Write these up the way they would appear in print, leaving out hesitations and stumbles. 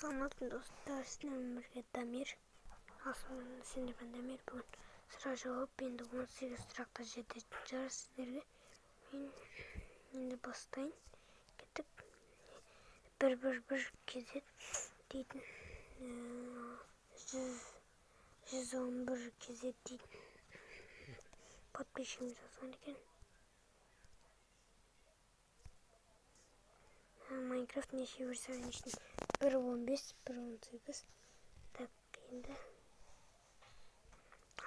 Саламатсың достар, сіздермен бірге Дамир. Асылында сендермен Дамир. Бүгін сұрақ жауап енді 18 сұрақта жететін шығар сіздерге. Мен енді бастайын. Кетіп 111 кезет дейтін 111 кезет дейтін подписчигім жазған екен. Майнкрафт неше версияны ішін 1.15, 1.18. Так, енді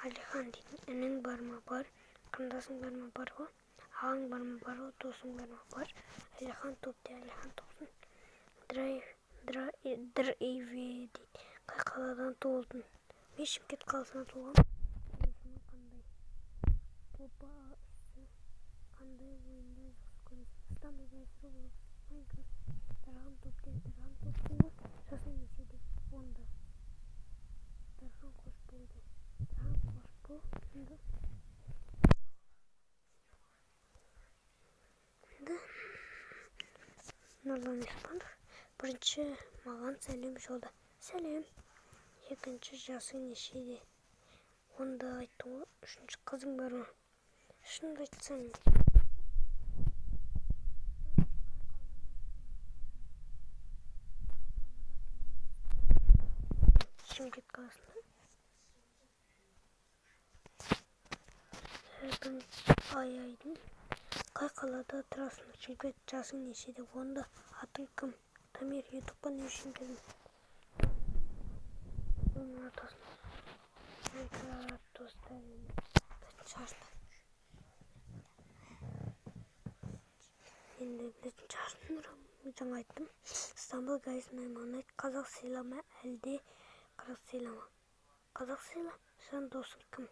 Алихан дейтін інің бар ма? Бар. Қандасың бар ма? Бар ғой. Ағаң бар ма? Бар ғой. Досың бар ма? Бар. Алихан топты, Алихан топсын. Драйве дейді. Қай қаладан туылдың? Мен Шымкент қаласынан туылғам. Телефоның қандай? Топа үсі. Қандай ойында жақсы көресің? Стамбул байсыры болып. Майнкрафт. Тараған топты, тараған топсын ғой. Жасың нешеде? 10-да. Тархан қош болды. Тархан қош болды. Енді Нұрлан Еспанов бірінші маған сәлем жолда. Сәлем. Екінші жасың нешеде? 10-да айттың ғой. Үшінші қызың бар ма? Шынымды айтсаң. Шымкент қаласында. Айдың. Қай қалада тұрасың? Шымкент. Жасың нешеде? 10-да. Атың кім? Дамир. Ютубқа не үшін келдің? Оның атасын. Майнкрафт достар. Шашты. Енді білетін шығарсыңдар. Жаңа айттым. Стамбул guys, майман айт. Қазақ сыйлама әлде қырғыз сыйлама? Қазақ сыйла. Жан досың кім?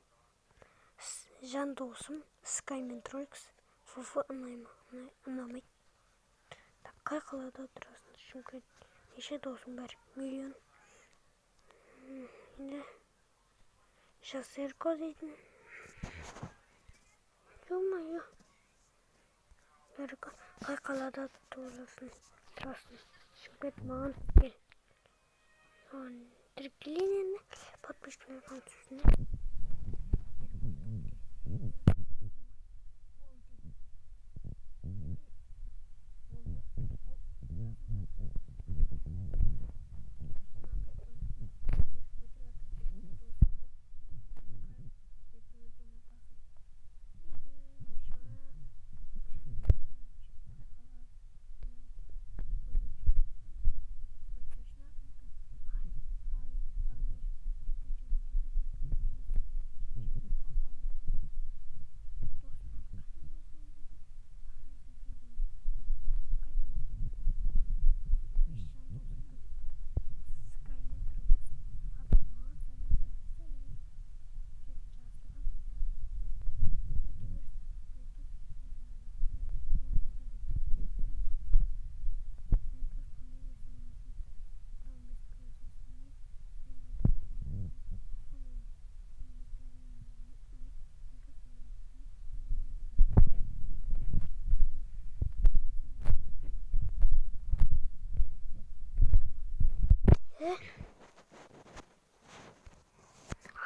Жан досым Скаймен Тройкс. Фуфу ұнамайды. Қай қалада тұрасың? Шымкент. Неше досың бар? Миллион. Енді Жасерко дейтін. Ё-моё. Қай қалада тұрасың? Шымкент. Маған тіркел. Тіркелен енді. Подписчиктердің түсіне.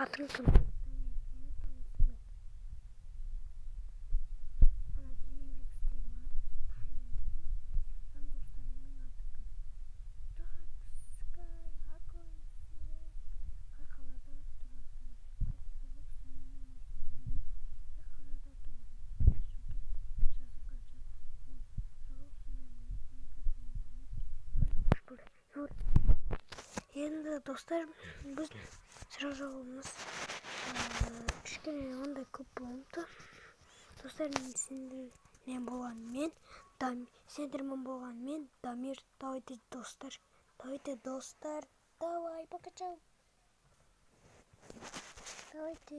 Атың кім? Енді достар, біз сұрақ жауабымыз кішкене ондай көп болыпты. Достар, сендермен болған мен Дамир. Давайте достар. Давай, пока-чау. Давайте.